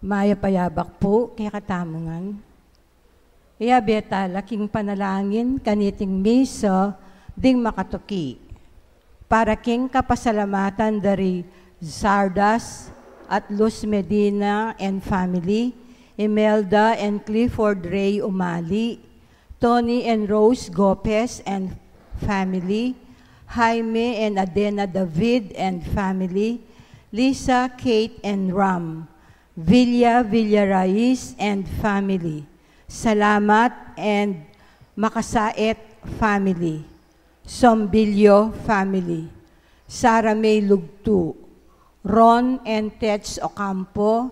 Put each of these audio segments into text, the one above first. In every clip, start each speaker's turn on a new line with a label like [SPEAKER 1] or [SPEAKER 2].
[SPEAKER 1] Maya payabak po, kaya katamungan. Iya beta, laking panalangin, kaniting miso, ding makatuki. Para king kapasalamatan dari Zardas at Luz Medina and family, Imelda and Clifford Ray Umali, Tony and Rose Gopez and family, Jaime and Adena David and family, Lisa, Kate and Ram, Villa Villaraiz and family, Salamat and Makasait family, Sombilyo family, Sara May Lugtu, Ron and Tets Ocampo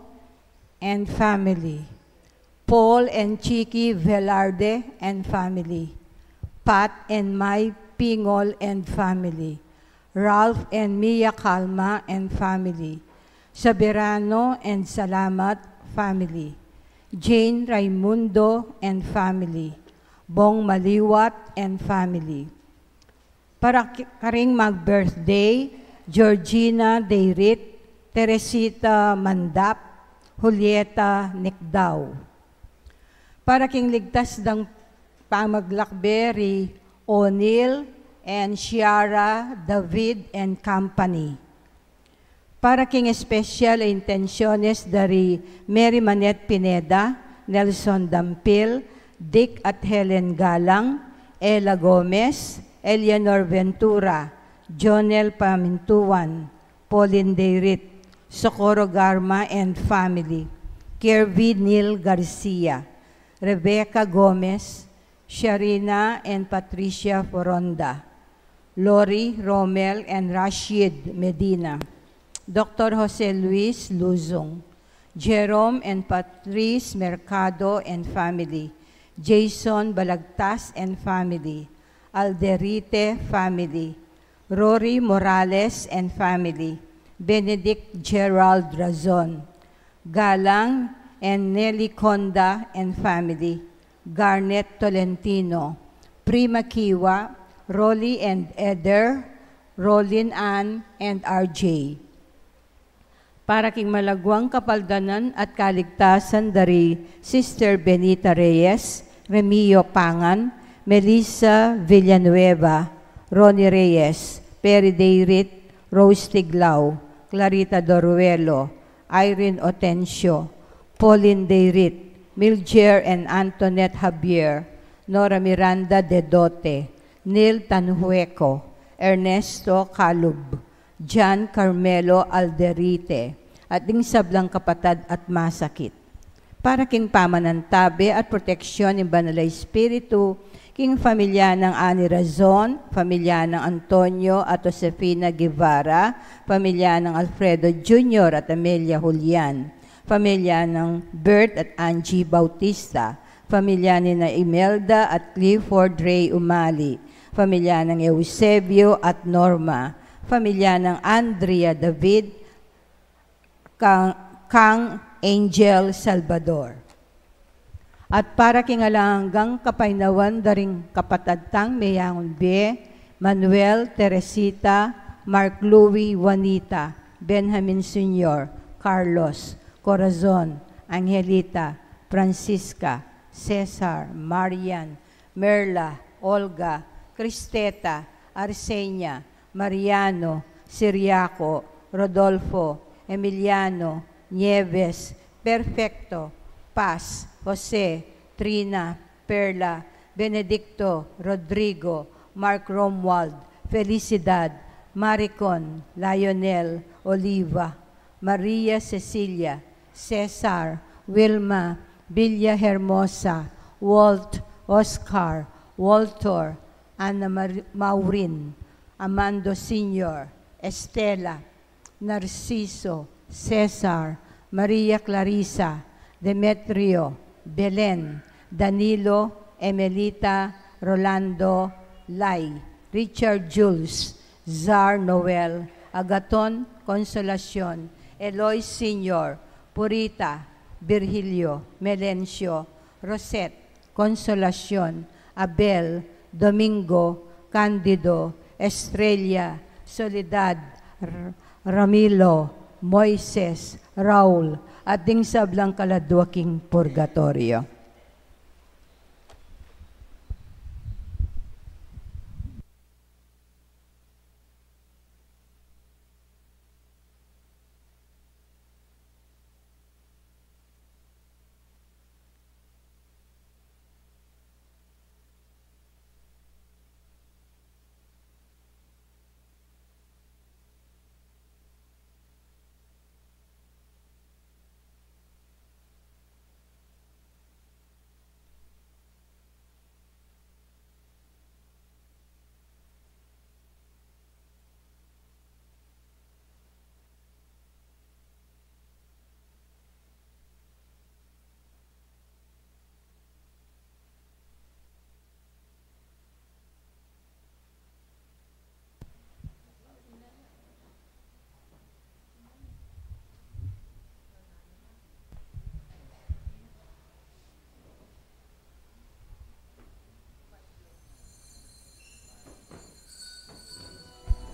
[SPEAKER 1] and family, Paul and Chiki Velarde and family, Pat and Mai Pingol and family, Ralph and Mia Calma and family, Sabirano and Salamat family, Jane Raimundo and family, Bong Maliwat and family. Para karing mag-birthday, Georgina Deirit, Teresita Mandap, Julieta Nikdaw. Para king ligtas ng pamaglakberi, O'Neill and Ciara David and company. Para king espesyal intenciones dari Mary Manette Pineda, Nelson Dampil, Dick at Helen Galang, Ella Gomez, Eleanor Ventura, Jonel Pamintuan, Pauline Deirit, Socorro Garma and family, Kirby Neil Garcia, Rebecca Gomez, Sharina and Patricia Foronda, Lori Romel and Rashid Medina, Dr. Jose Luis Luzong, Jerome and Patrice Mercado and family, Jason Balagtas and family, Alderite family, Rory Morales and family, Benedict Gerald Razon, Galang and Nelly Conda and family, Garnet Tolentino, Prima Kiwa, Rolly and Eder, Rolin Ann and RJ. Para king malagwang kapaldanan at kaligtasan dari Sister Benita Reyes, Remio Pangan, Melissa Villanueva, Ronnie Reyes, Perry Deirit, Rose Tiglao, Clarita Doruelo, Irene Otencio, Pauline Deirit, Milger and Antoinette Javier, Nora Miranda de Dote, Neil Tanhueco, Ernesto Calub, John Carmelo Alderite, at ding sablang kapatad at masakit. Para king pamanantabi at proteksyon ng Banal Espiritu, king familya ng Ani Razon, familya ng Antonio at Josefina Guevara, familya ng Alfredo Jr. at Amelia Julian, familya ng Bert at Angie Bautista, familya ni na Imelda at Clifford Ray Umali, familya ng Eusebio at Norma, familya ng Andrea David, Kang Angel Salvador. At para kingalanggang kapainawan daring kapatadtang Mayangon B, Manuel, Teresita, Mark Louie, Juanita, Benjamin Sr., Carlos, Corazon, Angelita, Francisca, Cesar, Marian, Merla, Olga, Cristeta, Arsenia, Mariano, Siriaco, Rodolfo, Emiliano, Nieves, Perfecto, Paz, Jose, Trina, Perla, Benedicto, Rodrigo, Mark Romuald, Felicidad, Maricon, Lionel, Oliva, Maria Cecilia, Cesar, Wilma, Villa Hermosa, Walt, Oscar, Walter, Ana Maurin, Amando Sr., Estela, Narciso, Cesar, Maria Clarissa, Demetrio, Belen, Danilo, Emelita, Rolando, Lai, Richard Jules, Zar Noel, Agaton, Consolacion, Eloy Sr., Purita, Virgilio, Melencio, Rosette, Consolacion, Abel, Domingo, Candido, Estrella, Soledad, Ramilo, Moises, Raul, at ding sablang kaladwaking purgatorio.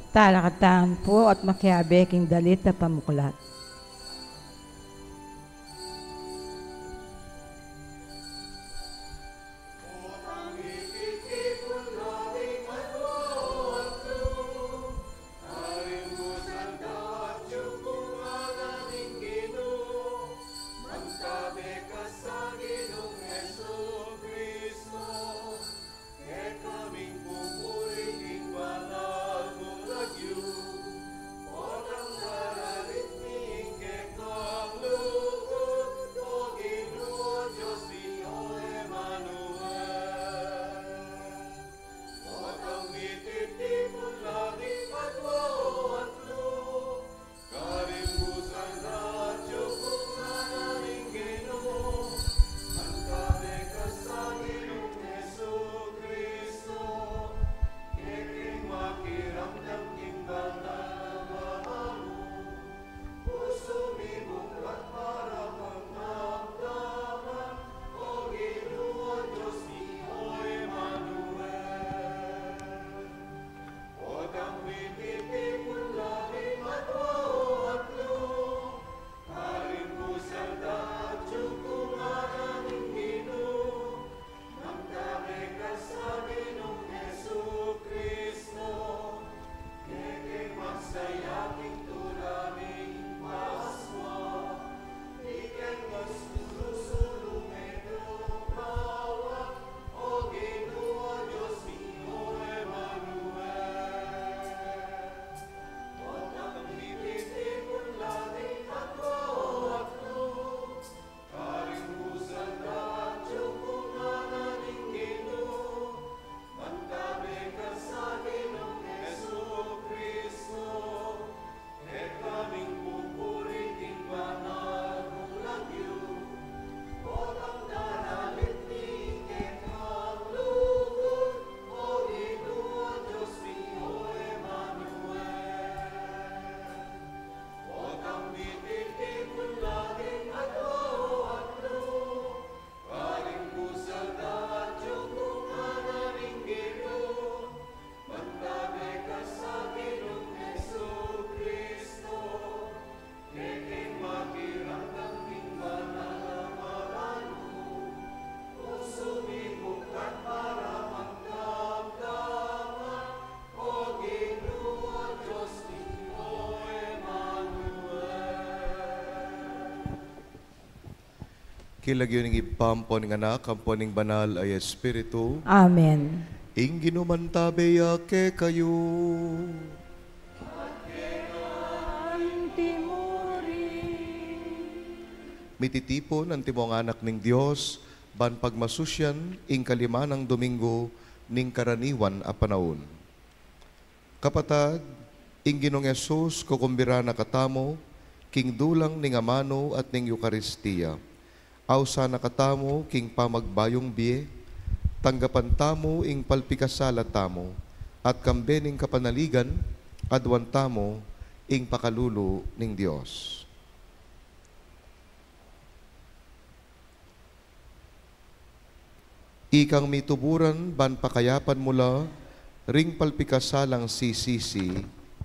[SPEAKER 1] Talakataan po at makiabeking dalit na pamuklat.
[SPEAKER 2] Kilagyo ng ipampo ng anak, kampo ng banal ay Espiritu.
[SPEAKER 1] Amen.
[SPEAKER 2] Ing ginumantabeya ke kayo. Mititipon ang timong anak ng Diyos, ban pagmasusyan, ing kalimanang Domingo, ning karaniwan a panahon. Kapatad, ing Ginong Yesus, kukumbira na katamo, king dulang ning amano at ning Eucharistia. Aw sana katamo king pamagbayong biye, tanggapan tamo ing palpikasala tamo, at kambening kapanaligan, adwan tamo ing pakalulu ning Dios. Ikang mituburan ban pakayapan mula, ring palpikasalang sisisi,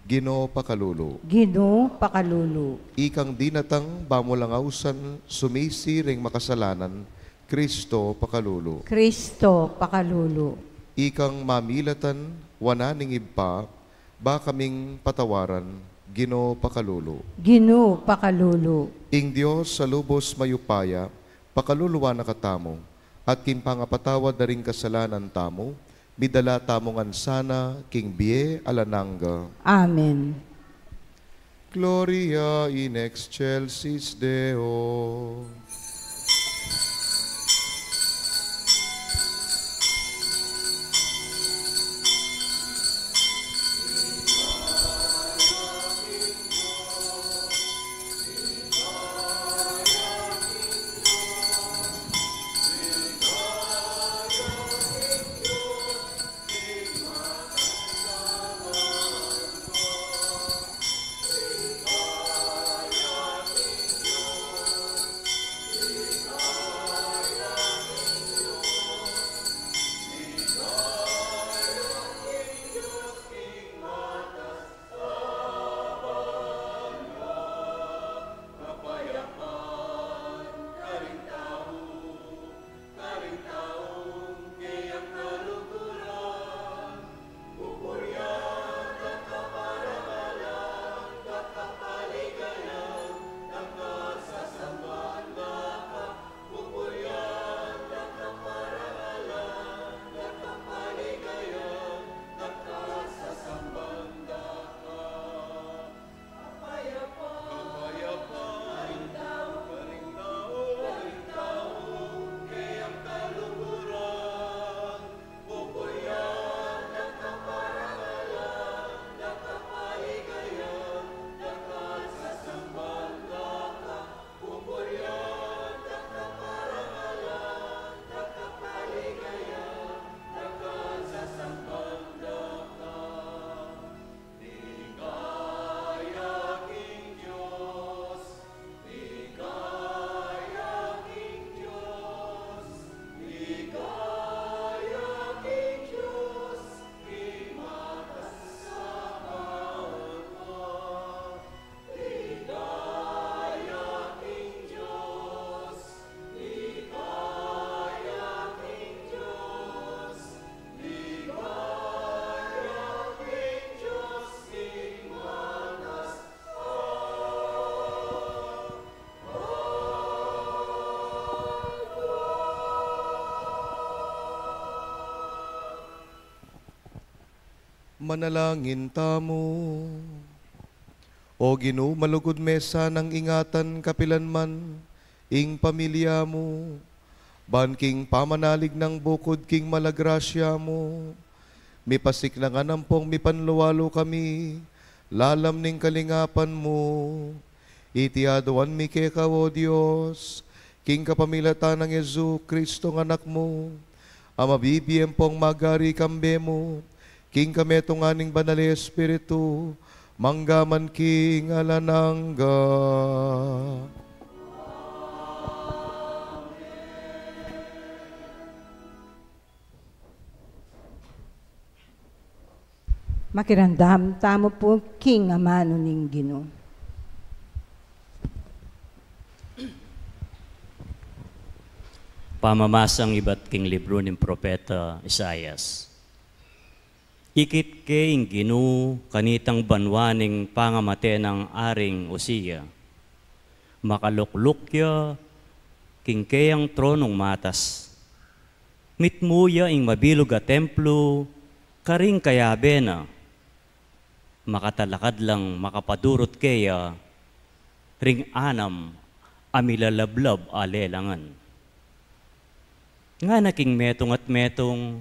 [SPEAKER 2] Ginoo Pakalulu.
[SPEAKER 1] Ginoo Pakalulu.
[SPEAKER 2] Ikang dinatang bamulangausan sumisi ring makasalanan, Kristo Pakalulu.
[SPEAKER 1] Kristo Pakalulu.
[SPEAKER 2] Ikang mamilatan, wananing ibpa, ba kaming patawaran, Ginoo Pakalulu.
[SPEAKER 1] Ginoo Pakalulu.
[SPEAKER 2] Ing Dios sa lubos mayupaya, pakaluluwa na katamo, at kimpangapatawad na ring kasalanan tamo, midala tamongan sana, king biye alananga.
[SPEAKER 1] Amen.
[SPEAKER 2] Gloria in excelsis Deo. Manalangin tamo. O Ginoo, malugod mesa ng ingatan kapilanman, ing pamilya mo, banking pamanalig ng bukod king malagrasya mo, mipasik na nga nampong mipanluwalo kami, lalam ning kalingapan mo, itiaduan mi keka o Diyos, king kapamilatan ng Yesu Kristo ng anak mo, amabibiyem pong magari kambe mo, king kametong aning banali Espiritu, manggaman king alanangga.
[SPEAKER 1] Makirandam tamo po king amano ning Ginoo.
[SPEAKER 3] Pamamasang iba't king libro ng propeta Isaias. Ikit ke ing Ginoo kanitang banwaning pangamate ng aring Usia. Makaluklukya king kayang tronong matas. Mitmuya ing mabilog a templo karing kayabe na. Makatalakad lang makapadurot kaya ring anam amilalablab alelangan. Nga naking metong at metong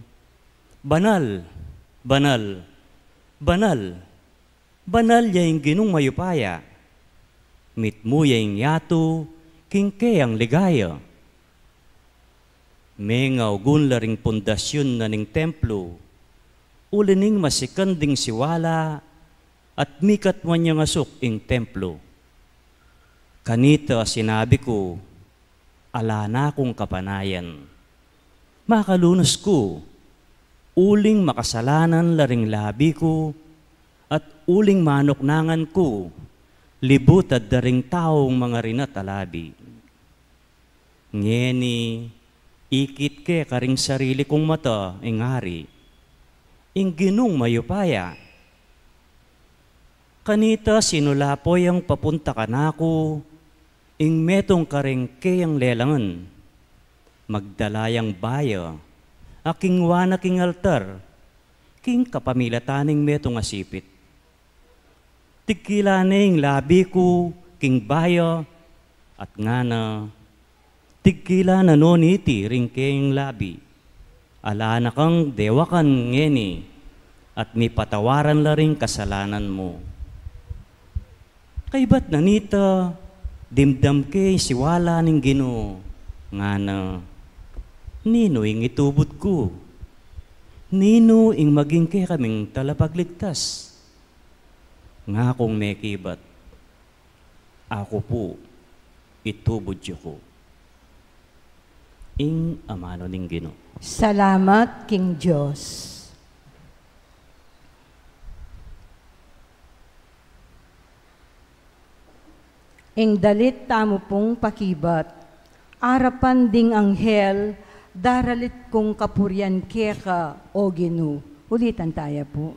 [SPEAKER 3] banal, banal, banal, banal yaing Ginong mayupaya, mitmu yaing yato, kingkeyang ligaya. Mengaw gunlaring pundasyon na ning templo, ulining masikanding siwala, at mikat man niyang asok ing templo. Kanita sinabi ko, ala na kong kapanayan. Makalunos ko, uling makasalanan laring labi ko, at uling manok nangan ko, libutad daring taong mga rinat alabi. Ngeni, ikit ke karing sarili kong mata, ingari, ing ginong mayupaya. Kanita sinulapoy ang papunta kanako, ing metong karing kayang lelangan, magdalayang baya, aking wana king altar, king kapamilataning metong asipit. Tigkilaning labi ko, king baya, at ngana, tigkila na noniti ring kayang labi. Ala na kang dewakan ngeni, at may patawaran la ring kasalanan mo. Kay ba't nanita, dimdam kay siwala ning Ginoo, ngana, nino ing itubod ko, nino ing maging kay kaming talapagligtas. Nga kung may kibat, ako po itubod ko. Ing amano ning Ginoo.
[SPEAKER 1] Salamat, King Diyos. Ing dalit tamo pong pakibat, arapan ding anghel, daralit kong kapuryan keka o Ginoo. Ulitan tayo po.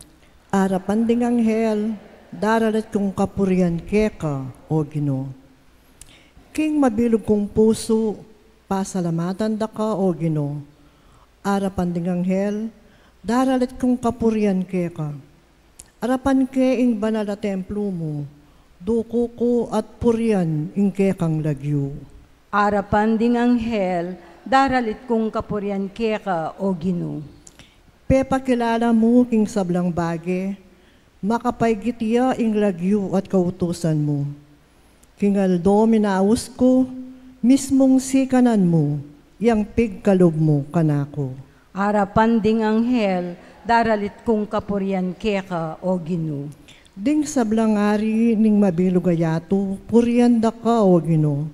[SPEAKER 4] Arapan ding anghel, daralit kong kapuryan keka o Ginoo. King mabilog kong puso, pasalamatan da ka o Ginoo. Arapan ding anghel, daralit kong kapuryan keka. Arapan ke ing banal na templo mo, duko ko at puryan ing kekang lagyo.
[SPEAKER 1] Arapan ding anghel, daralit kong kapuryan keka o Ginoo.
[SPEAKER 4] Pepakilala mo king sablang bage, makapaygitya ing lagyo at kautusan mo. Kingaldo minaus ko, mismong sikanan mo, yang pigkalob mo kanako.
[SPEAKER 1] Arapan ding anghel, daralit kong kapuryan keka o Ginoo.
[SPEAKER 4] Ding sablangari ning mabilugayato, puryanda ka o Ginoo.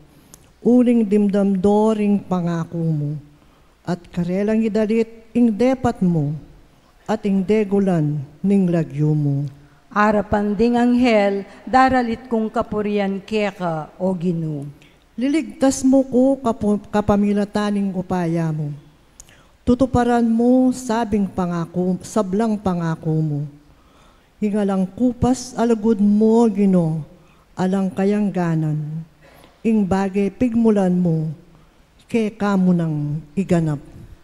[SPEAKER 4] Uling dimdamdo ring pangako mo, at karelang idalit ing depat mo, at ing degulan ning lagyo mo.
[SPEAKER 1] Arapan ding anghel, daralit kong kapuryan keka o Ginoo.
[SPEAKER 4] Liligtas mo ko kapamilataning upaya mo. Tutuparan mo sabing pangako, sablang pangako mo. Hingalang kupas alagod mo, Ginoo, alang kayangganan. Ing bagay pigmulan mo, kay kamo nang iganap.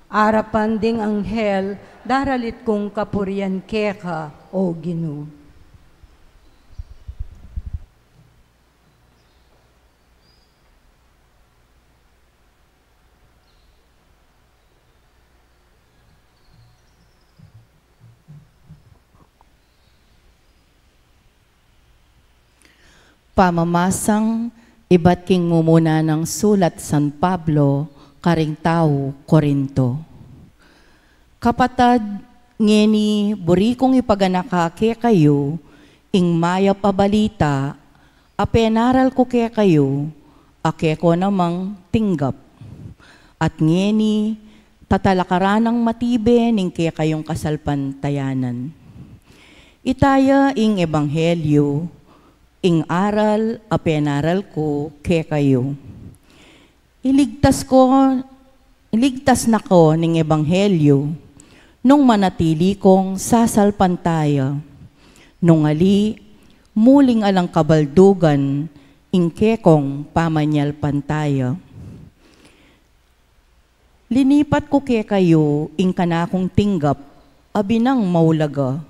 [SPEAKER 1] Arapan ding anghel, daralit kong kapuryan keka o Ginoo.
[SPEAKER 5] Pamamasang iba't king mumuna ng sulat San Pablo, karing tao, Korinto. Kapatad, ngeni, buri kong ipaganakake kayo, ing maya pabalita, apenaral ko ke kayo, ake ko namang tinggap. At ngeni, tatalakaranang matibe ning ke kayong kasalpantayanan. Itaya ing ebanghelyo, ing aral, apenaral ko, ke kayo. Iligtas na ko ning ebanghelyo, nung manatili kong sasalpantaya, nung ali, muling alang kabaldugan, ing kekong pamanyal pantaya. Linipat ko ke kayo, ing kanakong tinggap, abinang maulaga,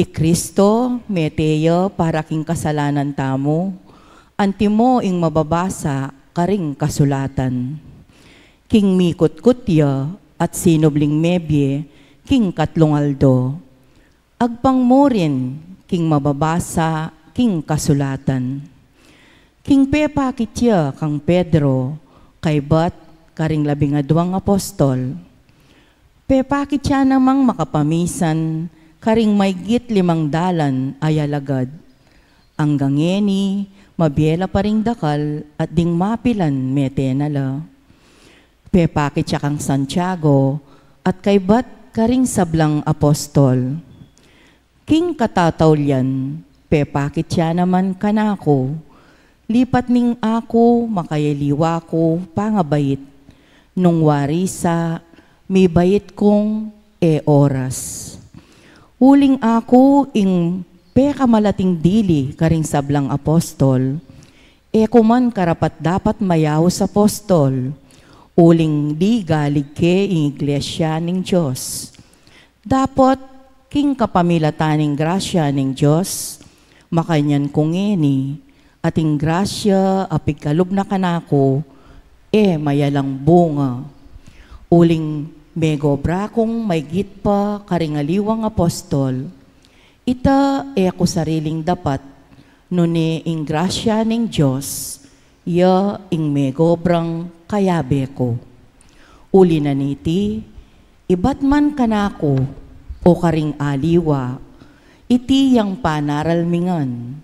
[SPEAKER 5] Kristo, meteya para king kasalanan tamo, antimo ing mababasa karing kasulatan. King mikot-kutya at sinubling mebye, king katlungaldo. Agpang mo rin, king mababasa, king kasulatan. King pepa kitya kang Pedro, kay bat karing 12 apostol. Pepa kitya namang makapamisan, karing maygit 500 ayalagad. Ang gangeni, mabiela pa ring dakal at ding mapilan metenala. Pepakit siya kang Santiago at kay bat karing sablang apostol. King katatawlyan, pepakit siya naman kanako, lipat ning ako, makayaliwa ko, pangabait, nung warisa, may bait kong oras. Uling ako ing pekamalating dili karing sablang apostol, kuman karapat dapat mayaw sa apostol, uling di galig ke ing iglesia ning Diyos. Dapat king kapamilataning grasya ning Diyos, makanyan kong eni, ating grasya apigkalog na kanako, mayalang bunga. Uling megobra kong may gitpa karingaliwang apostol, ita ako sariling dapat, nune ing grasya ning Diyos, ya ing megobrang kayabe ko. Uli na niti, ibat man kanako, o karing aliwa, iti yang panaralmingan,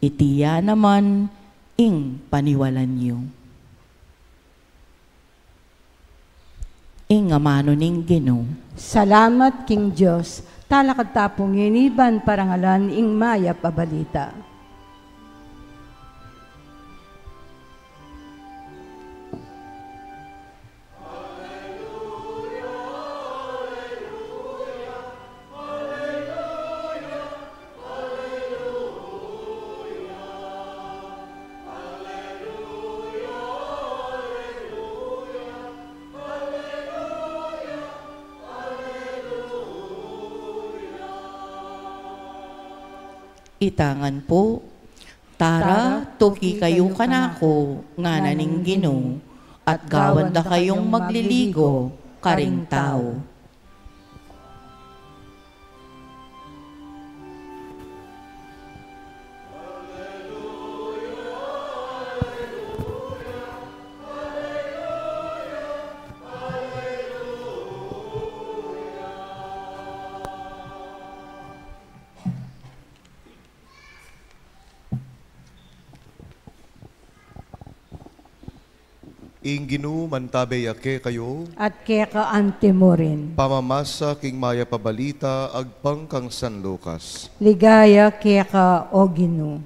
[SPEAKER 5] iti ya naman ing paniwalan niyo. Ing amano ning Ginoo.
[SPEAKER 1] Salamat King Diyos, talakad tapong iniban parangalan ing maya pabalita.
[SPEAKER 5] Itangan po, tara, tuki kayo kanako, nga naning Ginoo, at gawan da kayong magliligo, karing tao.
[SPEAKER 2] Ing Ginoo mantabay ake kayo,
[SPEAKER 1] At keka ante mo rin.
[SPEAKER 2] pamamasa king maya pabalita agpang kang San Lucas.
[SPEAKER 1] Ligaya keka o Ginoo.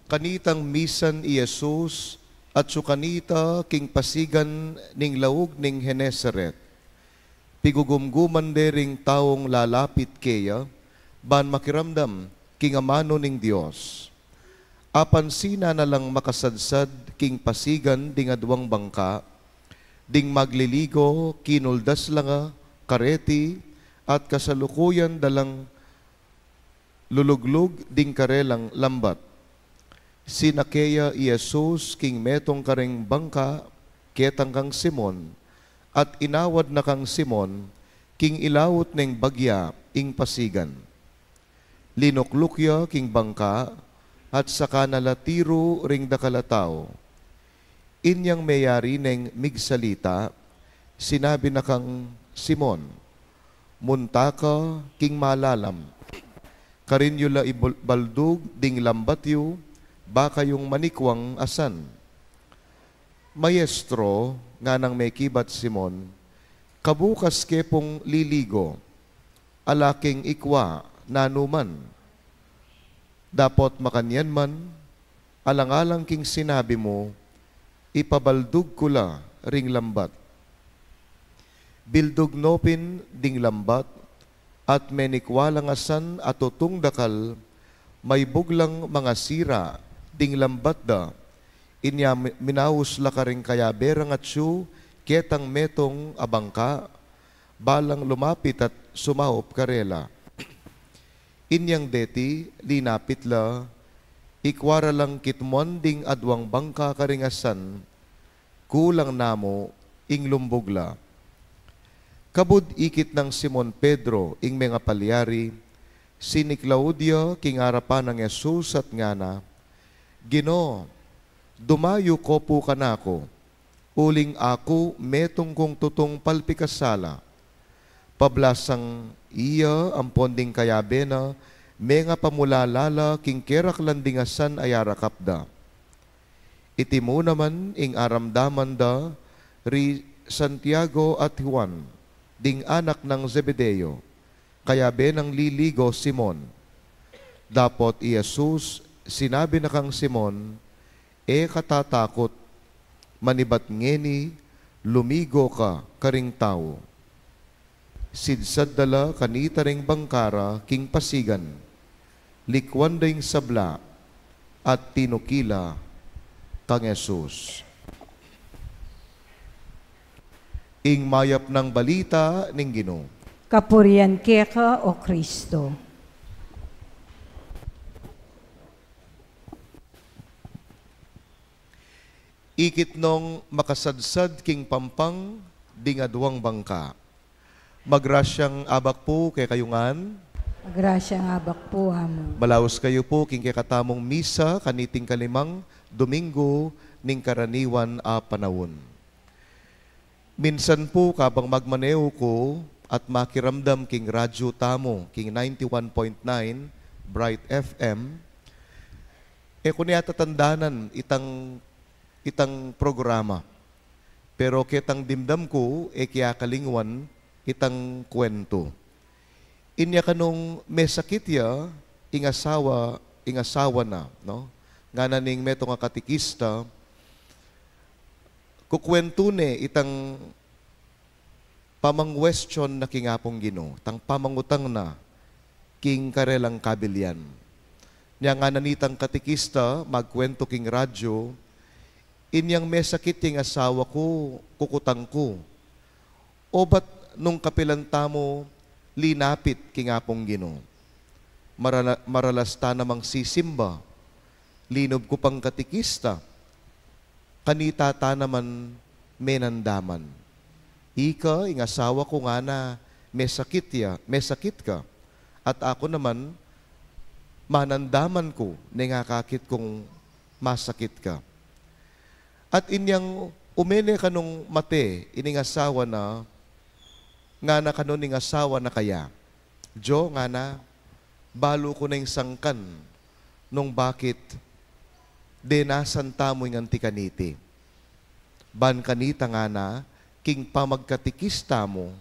[SPEAKER 2] Kanitang misan i Jesus at sukanita king pasigan ning laog ning Genesaret. Pigugumguman dering taong lalapit keya, ban makiramdam king amano ning Dios. Apan sina na lang makasadsad king pasigan ding adwang bangka, ding magliligo kinuldas langa, kareti, at kasalukuyan dalang luluglug ding karelang lambat. Sinakeya i Jesus king metong karing bangka, ketang kang Simon, at inawad na kang Simon, king ilawot ning bagya ing pasigan. Linuklukya king bangka, at saka nalatiro ring dakalataw. Inyang mayari ning migsalita, sinabi na kang Simon, munta ka king malalam, karinyula ibaldug ding lambatyo, baka yung manikwang asan. Maestro, nga nang may kibat Simon, kabukas kepong liligo, alaking ikwa nanuman. Dapot makanyan man, alang-alang king sinabi mo, ipabaldug ko la ring lambat. Bildug nopin ding lambat, at menikwalang asan at tutung dakal, may buglang mga sira, ding lambat da, inya minawus la karing kaya berang at siyo, ketang metong abangka, balang lumapit at sumahop karela. Inyang deti, linapit la, ikwara lang kitmon ding adwang bangka karingasan, kulang namo, ing lumbugla. Kabud ikit ng Simon Pedro, ing mga palyari, sini Claudia, king harapan ng Jesus at ngana, Ginoo, dumayo ko po kanako, uling ako metong kong tutong palpikasala, pablasang Iya ang ponding kayabena, menga pamulalala king kerak landingasan ayara kapda. Iti mo naman ing aramdaman da, ri Santiago at Juan, ding anak ng Zebedeo, kayabenang liligo Simon. Dapot Jesus, sinabi na kang Simon, katatakot, manibat ngeni, lumigo ka, karing tao. Sidsad dala kanita ring bangkara, king pasigan, likwan ding sabla, at tinukila kang Jesus. Ing mayap ng balita ning Ginoo.
[SPEAKER 1] Kapurian keka o Kristo.
[SPEAKER 2] Ikit nung makasadsad king pampang, dingadwang bangka. Magrasyang abak po kay kayungan.
[SPEAKER 1] Agrasya nga abak po hamo.
[SPEAKER 2] Malaos kayo po king katamong misa kaniting kalimang Domingo ning karaniwan a panahon. Minsan po kabang magmaneo ko at makiramdam king radyo tamo, king 91.9 Bright FM, kung niya tatandanan itang programa. Pero kitang dimdam ko, kaya kalingwan itang kwento. Inya kanong may sakit ya, ingasawa na, no? Nga naning meto nga katikista, kukwento ne itang pamangwestiyon na kingapong Ginoo, tang pamangutang na king karelang kabilyan. Nya nga nanitang katikista, magkwento king radyo, inyang may sakit yung asawa ko, kukutang ko. O ba't nung kapilanta mo, linapit kingapong Ginoo? Maralasta namang sisimba, linob ko pang katikista, kanita ta naman menandaman. Ika, ing asawa ko nga na may sakit ka. At ako naman, manandaman ko na nga kakit kong masakit ka. At inyang umene ka nung mate, ining asawa na, nga na kanon ning asawa na kaya. Jo, nga na, balo ko na yung sangkan, nung bakit, denasan tamo yung antikaniti. Ban kanita nga na, king pamagkatikista mo,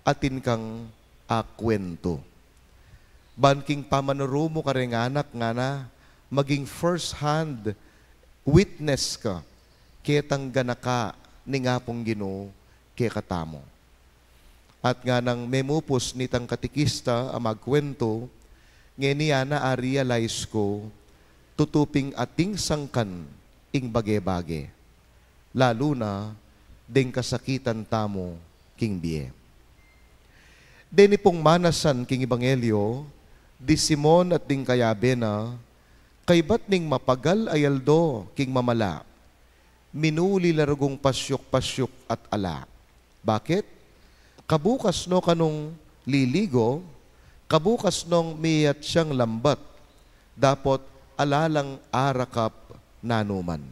[SPEAKER 2] atin kang akwento. Ban king pamanurumo ka rin anak nga na, maging first hand witness ka, ketang ganaka ni nga pong Ginoo kay katamo. At nga nang memupos nitang katikista ang magkwento, ngeniya na realize ko, tutuping ating sangkan ing bage-bage. Lalo na, ding kasakitan tamo king biye. Deni pong manasan king Ebanghelyo, di Simon at ding kayabena, kay ba't ning mapagal ayaldo king mamala, minuli larugong pasyok-pasyok at ala. Bakit? Kabukas no kanong liligo, kabukas nong miyat siyang lambat, dapot alalang arakap nanuman.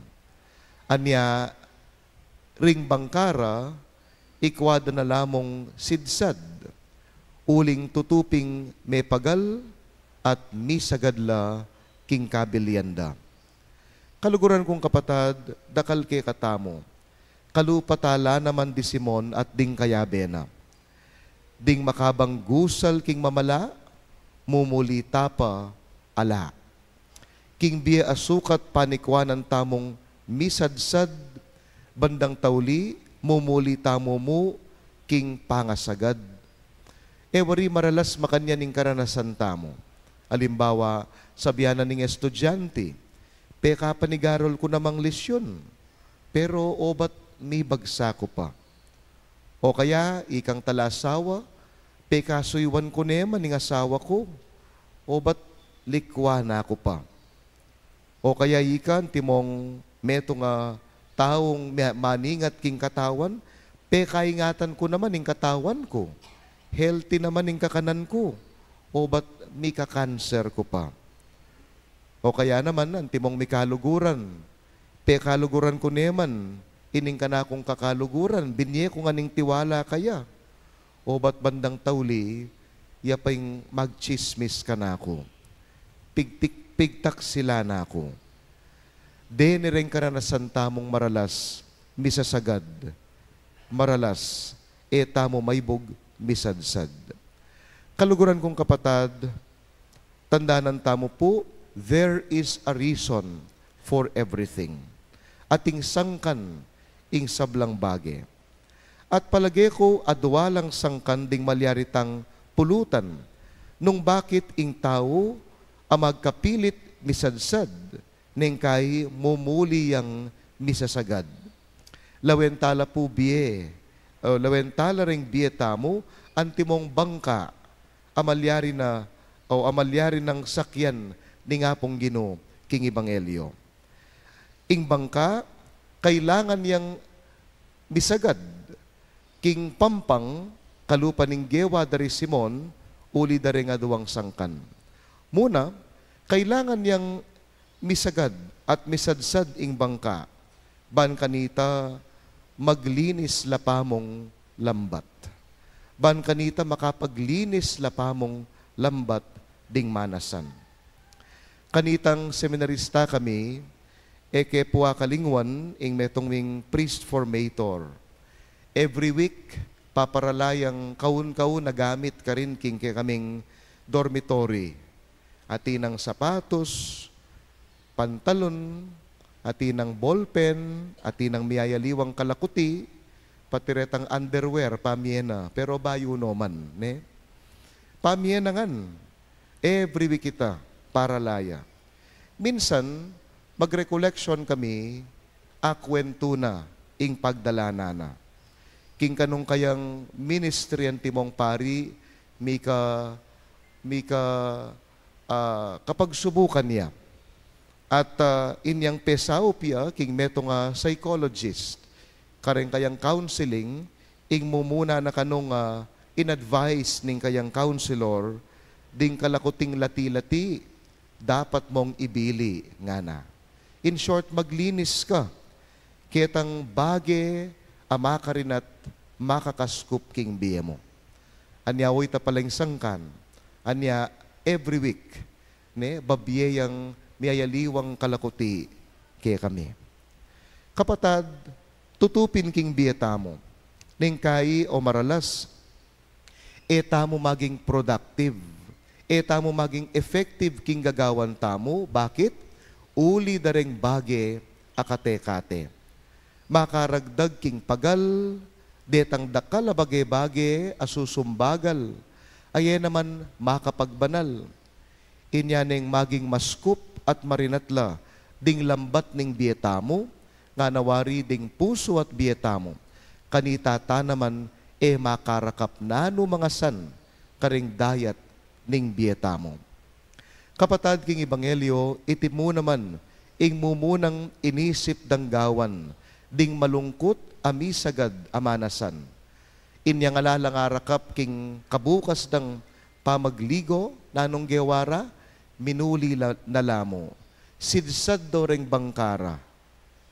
[SPEAKER 2] Anya, ring bangkara, ikwada na lamong sidsad, uling tutuping may pagal at misagadla king kabilianda. Kaluguran kong kapatad, dakal ke katamo, kalupatala naman di Simon at ding kayabena. Ding makabang gusal king mamala, mumulita pa ala. King biya asukat panikwanan tamong misadsad, bandang tauli, mumulita mo king pangasagad. Wari maralas makanya ning karanasan tamo. Alimbawa, sabihanan ning estudyante, peka panigarol ko namang lesyon, pero obat may bagsa ko pa. O kaya, ikang talasawa, peka suywan ko nema ning asawa ko, obat likwa na ako pa. O kaya ikan, timong meto nga taong maningat king katawan, peka ingatan ko naman ning katawan ko, healthy naman ning kakanan ko, o ba't may kakanser ko pa? O kaya naman, antimong may kaluguran, kaluguran ko neman, ining ka na akong kakaluguran, binye ko nga ning tiwala kaya. O ba't bandang tauli, yapay magchismis ka na ako. Pigtak sila na ako. Denireng karanasan tamong maralas, misasagad. Maralas, tamo maybog, misadsad. Kaluguran kong kapatad, tandaanan tamo po, there is a reason for everything. Ating sangkan, ing sablang bage. At palagi ko adwalang sangkan ding malyaritang pulutan, nung bakit ing tao amagkapilit misadsad, ning kay mumuli yang misasagad. Lawentala po biye, lawentala ring biye tamo, antimong bangka, amalyari ng sakyan ni nga pong Ginoo king Ebanghelyo. Ing bangka, kailangan yang misagad, king pampang, kalupa ning gewa dari Simon, uli dari nga duwang sangkan. Muna, kailangan yang misagad at misadsad ing bangka, ban kanita maglinis lapamong lambat. Ban kanita makapaglinis lapamong lambat ding manasan. Kanitang seminarista kami, eke puwa kalingwan ing metong ming priest formator. Every week, paparalayang kaun-kaun na gamit ka rin king kaming dormitory. Atinang sapatos, pantalon, atinang ballpen, atinang miyayaliwang kalakuti, patiretang underwear, pamiena, pero bayo noman, ne? Pamiena ngan, every week kita, paralaya. Minsan, mag-recollection kami, akwento na, ing pagdalana na. King kanong kayang ministry ang timong pari, mika kapag subukan niya. At inyang pesaw piya, king metong psychologist, kareng kayang counseling, ing mumuna na kanong in-advise ning kayang counselor, ding kalakuting lati-lati, dapat mong ibili nga na. In short, maglinis ka. Ketang bage, ama ka rin at makakaskup king biye mo. Anya, uy tapalang sangkan. Anya, every week, ne, babiyayang miyayaliwang kalakuti kaya kami. Kapatad, tutupin king biye tamo. Ning kai o maralas, tamo maging productive. Tamo maging effective king gagawan tamo. Bakit? Uli dareng bage akate-kate. Makaragdag king pagal, detang dakal a bage-bage asusumbagal. Aye naman makapagbanal. Inyaneng maging maskup at marinatla ding lambat ning biyetamo, nga nawari ding puso at biyetamo. Kanita tanaman makarakap nano mga san, karing dayat ning biyetamo. Kapatad king Ebanghelyo, itimu naman, ing mumunang inisip danggawan, ding malungkot amisagad amanasan. Inyang alalangarakap king kabukas dang pamagligo, nanong gewara, minuli na lamo, sidsad do reng bangkara,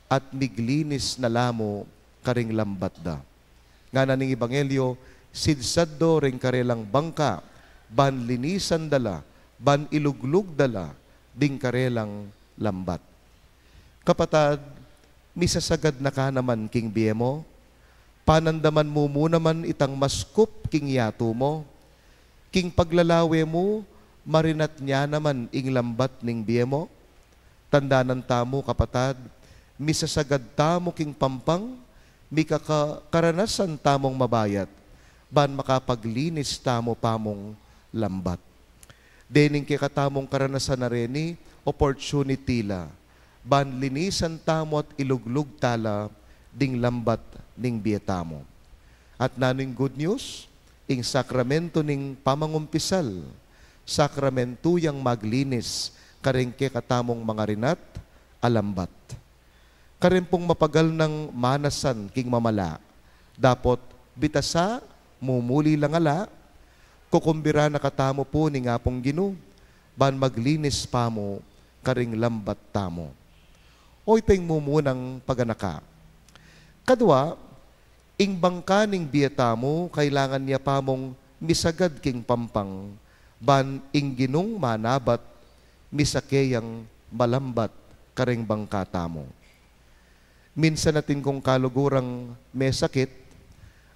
[SPEAKER 2] at miglinis na lamo karing lambat da. Nga na ning Ebanghelyo, sidsad do reng karelang bangka, ban linisan dala, ban iluglug dala, ding karelang lambat. Kapatad, misasagad na ka naman king biye mo, panandaman mo naman itang maskup king yato mo, king paglalawe mo, marinat niya naman ing lambat ning biye mo. Tandanan tamo kapatad, misasagad tamo king pampang, karanasan tamong mabayat, ban makapaglinis tamo pamong lambat. Dening kay katamong karanasan na reni, opportunity la, ban linisan tamo at iluglug tala, ding lambat ning biyetamo. At naning good news, ing sakramento ning pamangumpisal, sakramento yang maglinis, karengke katamong mga rinat, alambat. Karimpong mapagal ng manasan king mamala, dapot bitasa, mumuli lang ala, kukumbira na katamo po ni nga pong Ginoo, ban maglinis pa mo, karing lambat tamo. O itong mumunang paganaka. Kadwa, ing bangka ning biyeta mo, kailangan niya pa mong misagad king pampang, ban ingginong manabat, misakeyang malambat, kareng bangkata mo. Minsan natin kung kalugurang may sakit,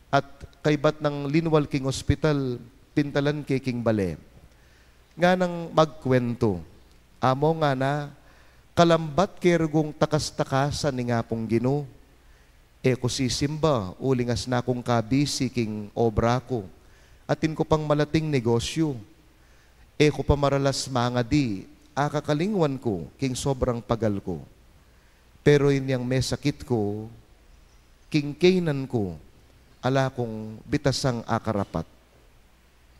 [SPEAKER 2] at kaybat ng linwal king ospital, pintalan kay king bale. Nga nang magkwento, amo nga na, kalambat kergong takas-takasan ni nga pong Ginoo. Ko sisimba, ulingas na akong kabisi king obra ko. Atin ko pang malating negosyo. Ko pa maralas mga di, akakalingwan ko king sobrang pagal ko. Pero inyang may sakit ko, king kainan ko, ala kong bitasang akarapat.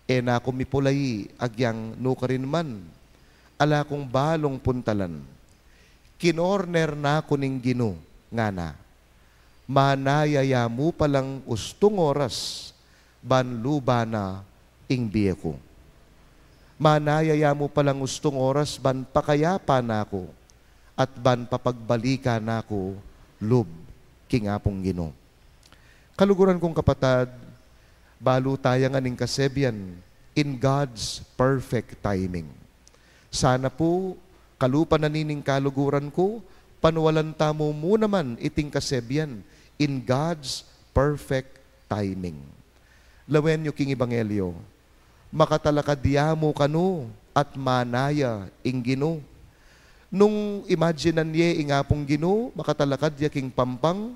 [SPEAKER 2] Na ako mipulay agyang nukarin man, ala kong balong puntalan. Kinorner na ako ning Ginoo nga na, manayaya mo palang ustong oras, banluba na ing biye ko. Manayaya mo palang ustong oras, ban pakayapa na ako, at ban papagbalika na ako, lub, king apong Ginoo. Kaluguran kong kapatad, balo tayo nga ning kasebyan, in God's perfect timing. Sana po, kalupan na nining kaluguran ko, panuwalan tamo mo naman iting kasebyan in God's perfect timing. Lawen nyo king Ebanghelyo, makatalakadya mo kanu at manaya ing Ginoo. Nung imaginan niya ing apong Ginoo, makatalakadya king pampang,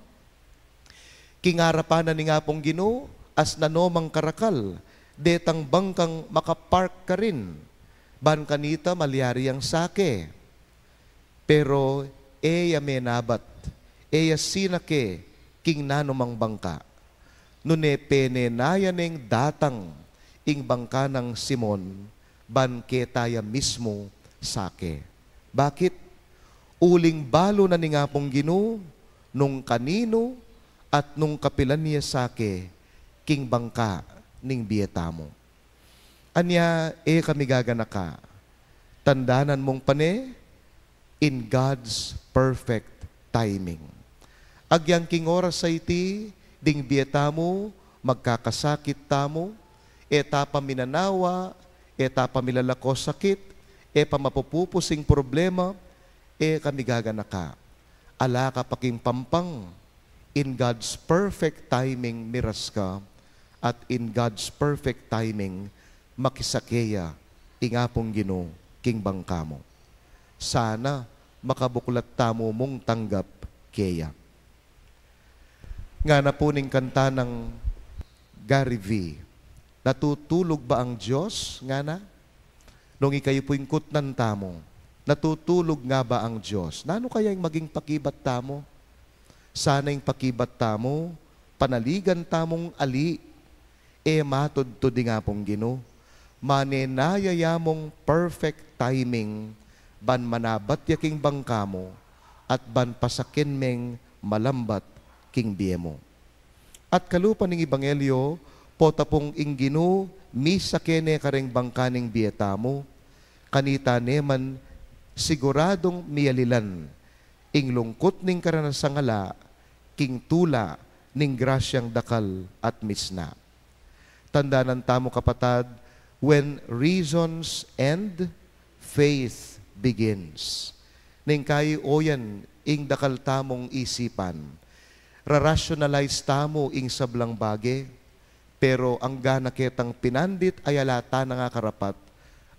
[SPEAKER 2] kingarapanan ni apong Ginoo, as nanomang karakal, detang bangkang makapark ka rin, ban kanita malyari ang sake. Pero eya menabat, eya sinake, king nanomang bangka. Nune penenayaneng datang, ing bangka ng Simon, ban ketaya mismo sake. Bakit? Uling balo na ni nga pong Ginoo, nung kanino, at nung kapilan niya sake, king bangka ning biyeta mo. Anya, kami gaganaka. Tandanan mong pane, in God's perfect timing. Agyang king oras sa iti, ding biyeta mo, magkakasakit tamo, etapa minanawa, etapa milalako sakit, pamapupupusing problema, kami gaganaka. Ala ka paking pampang, in God's perfect timing miras ka, at in God's perfect timing, makisakeya, ingapong Ginoo, king bangka mo. Sana makabuklat tamo mong tanggap keya. Nga na po ning kanta ng Gary V. Natutulog ba ang Diyos? Nga na? Nung ikayo po'y kutnan tamo, natutulog nga ba ang Diyos? Nano kaya yung maging pakibat tamo? Sana yung pakibat tamo, panaligan tamong ali, matod to di nga pong Ginoo. Manenayayamong perfect timing, ban manabat yaking bangka mo, at ban pasakin meng malambat king biye mo. At kalupan ng Ebanghelyo, pota pong inggino, misa kene kareng bangka ning biyeta mo, kanita neman siguradong miyalilan, ing lungkot ning karanasangala, king tula ning grasyang dakal at misna. Tandaanan tamo kapatad, when reasons end, faith begins. Ning kayo oyan, ing dakal tamong isipan. Rarationalize tamo ing sablang bage, pero ang gana ketang pinandit ay alata na nga karapat,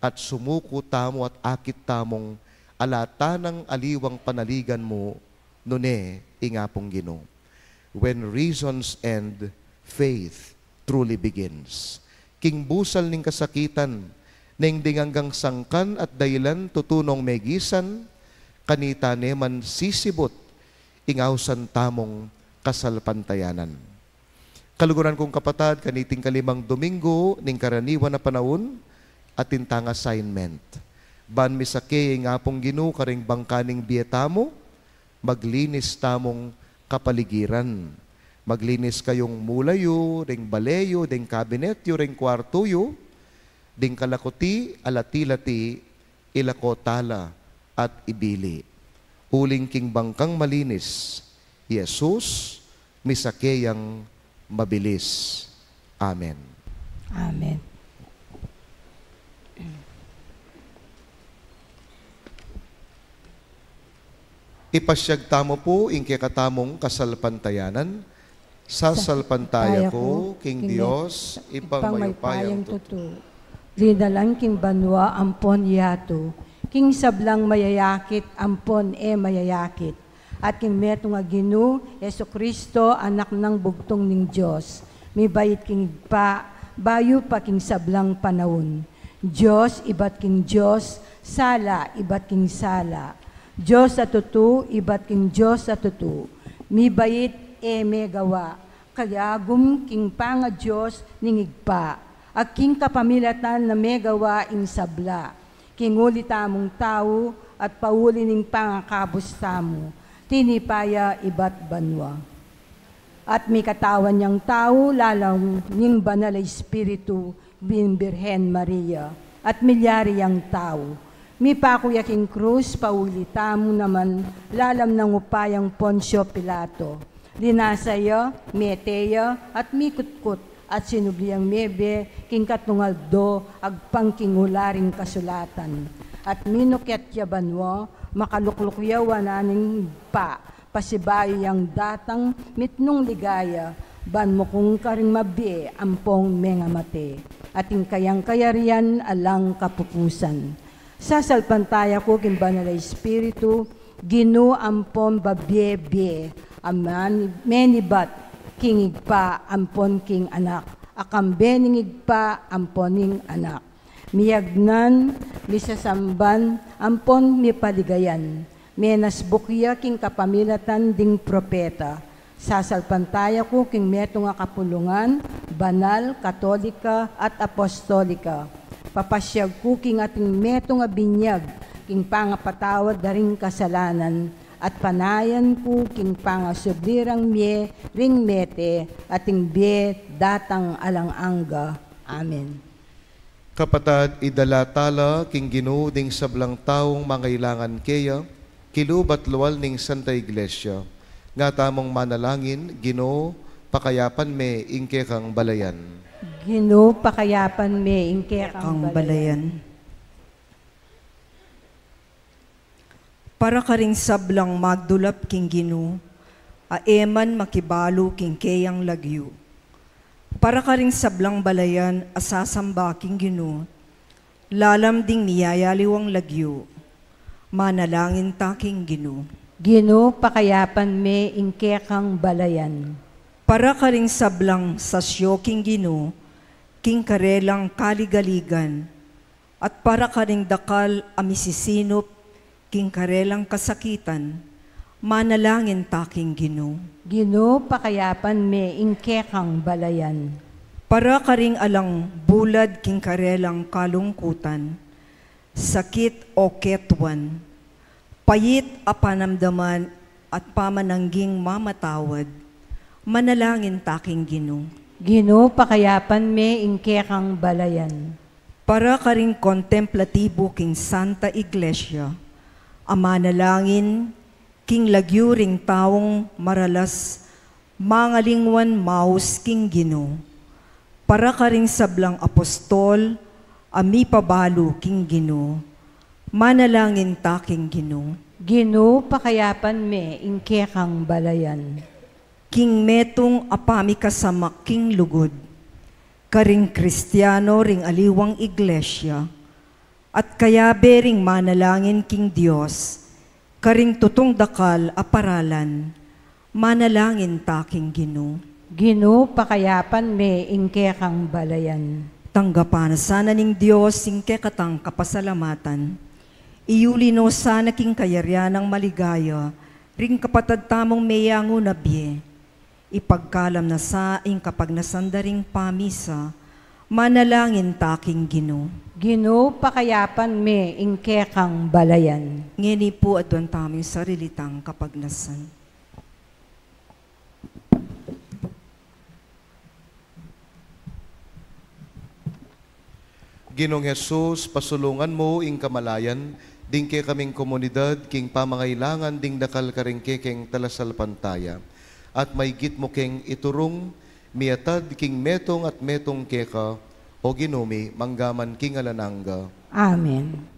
[SPEAKER 2] at sumuko tamo at akit tamong alata ng aliwang panaligan mo, nune ingapong Ginoo. When reasons end, faith truly begins. King busal ning kasakitan, ning dinganggang sangkan at dahilan tutunong megisan, kanita neman sisibot, ingawsan tamong kasalpantayanan. Kaluguran kong kapatad, kaniting kalimang Domingo, ning karaniwan na panahon, at tintang assignment. Ban misake nga pong Ginoo karing bangkaning biyeta mo, maglinis tamong kapaligiran. Maglinis kayong mulayo, ring baleyo, ring kabinetyo, ring kwartuyo, ding kalakuti, alati-lati, ilakotala, at ibili. Huling king bangkang malinis, Jesus, misakeyang mabilis. Amen.
[SPEAKER 1] Amen.
[SPEAKER 2] Ipasyag tamo po inke katamong kasalpantayanan. Sasalpantaya ko, King Dios, ipangmaypayang tuto.
[SPEAKER 1] Linalang king banwa ampon yato. King sablang mayayakit ampon mayayakit. At king meto nga Ginu, Yesu Kristo, anak ng bugtong ning Diyos. May bayit king pa, bayo pa king sablang panahon. Diyos, ibat king Diyos, sala, ibat king sala. Diyos sa tutu, ibat king Diyos sa tutu. Mi bayit may gawa, kayagum king panga Diyos ningigpa. At king kapamilatan na may gawa ing sabla. King uli tamong tao at pauli ning pangakabos tamo. Tinipaya ibat banwa. At may katawan niyang tao, lalaw ning banal na Espiritu, Birhen Maria, at milyari yang tao. Mi pakuya king krus, pauli tamo naman, lalam ng upayang Poncio Pilato. Linasaya, meteya, at mikutkut, at sinubliyang mebe, king katungaldo, agpangkingularing kasulatan. At minukyat yabanwo, makaluklukyawa naning pa, pasibayo yang datang mitnong ligaya, ban mo kung karing mabi, ampong mengamate, ating kayang kayarian alang kapupusan. Sasalpantaya ko king banal na Espiritu, Ginu ampon babyebe, aman menibat, king igpa ampon king anak, akambening igpa amponing anak. Miyagnan, misasamban, ampon mi paligayan, menasbukya king kapamilatan ding propeta. Sasalpantaya ko king meto nga kapulungan, banal, katolika at apostolika. Papasyag ko king ating meto nga binyag, king pangapatawad daring kasalanan, at panayan ko king pangasublirang mie, ring mete, ating bie, datang alang angga. Amen.
[SPEAKER 2] Kapatad, idalatala king Ginu ding sablang taong mangailangan keya, kilubat luwal ning Santa Iglesia, nga tamong manalangin, Ginu, pakayapan me ingke kang balayan.
[SPEAKER 1] Ginu, pakayapan me ingke kang balayan.
[SPEAKER 6] Para karing sablang magdulap king Ginu, aeman makibalo king keyang lagyu. Para karing sablang balayan, asasamba king Ginu, lalam ding niyayaliwang lagyu, manalangin ta king Ginu.
[SPEAKER 1] Ginu, pakayapan me ingke kang balayan.
[SPEAKER 6] Para karing sablang sasyo king Ginu, king karelang kaligaligan, at para karing dakal amisisinop, king karelang kasakitan, manalangin ta king Ginu.
[SPEAKER 1] Ginu, pakayapan me ingke kang balayan.
[SPEAKER 6] Para karing alang bulad king karelang kalungkutan, sakit o ketwan, payit a panamdaman at pamanangging mamatawad, manalangin ta king Ginu.
[SPEAKER 1] Ginu, pakayapan me ingke kang balayan.
[SPEAKER 6] Para karing kontemplatibo king Santa Iglesia, amanalangin king lagyuring taong maralas, mangalingwan maus king Ginu. Para karing sablang apostol, ami pabalo king Ginu, manalangin ta king Ginu.
[SPEAKER 1] Ginu, pakayapan me ingke kang balayan.
[SPEAKER 6] King metong apami kasamak king lugod, karing Kristiyano ring aliwang iglesia, at kaya bering manalangin king Dios, karing tutong dakal aparalan, manalangin ta king Ginu.
[SPEAKER 1] Ginu, pakayapan me ingke kang balayan.
[SPEAKER 6] Tanggapan sana ning Dios singke katang kapasalamatan, iulino sana king kayaryan ng maligaya, ring kapatad tamong meyango na biye, ipagkalam na sa ing kapag nasandaring pamisa, manalangin ta king Ginu.
[SPEAKER 1] Ginu, pakayapan me ingke kang balayan.
[SPEAKER 6] Ngeni po adwan taming sarilitang kapagnasan.
[SPEAKER 2] Ginong Jesus, pasulungan mo ing kamalayan, dingke kaming komunidad, king pamangailangan ding dakal karingke keng talasalpantaya. At may git mo keng iturong, miatad king metong at metong keka, o ginumi, manggaman king alananga.
[SPEAKER 1] Amen.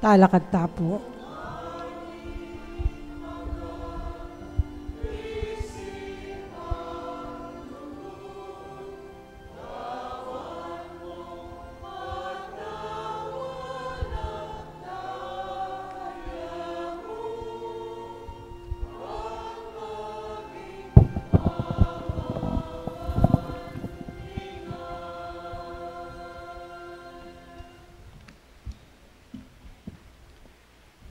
[SPEAKER 1] Talakad tapo.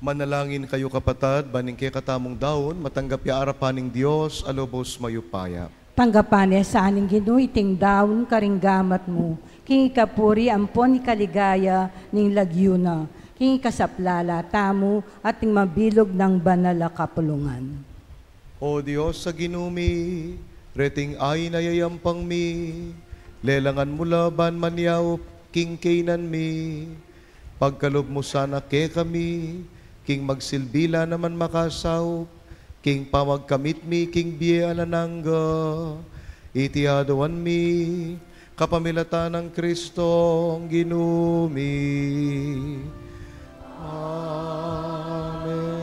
[SPEAKER 2] Manalangin kayo kapatad, baning kay katamong daon, matanggap ya arapaning Diyos, alobos mayupaya.
[SPEAKER 1] Tanggapan niya sa aning ginuiting daon karinggamat mo. King ikapuri ampon ikaligaya ning lagyuna. King ikasaplala tamo at ning mabilog ng banal a kapulungan.
[SPEAKER 2] O Diyos sa ginumi, reting ay nayayampang mi, lelangan mula ban manyaw, king kainan mi, pagkalob mo sana ke kami, king magsilbila naman makasaw, king pamagkamit mi, king biye alananga, itiadawan mi, kapamilatan ng Kristong ginumi. Amen.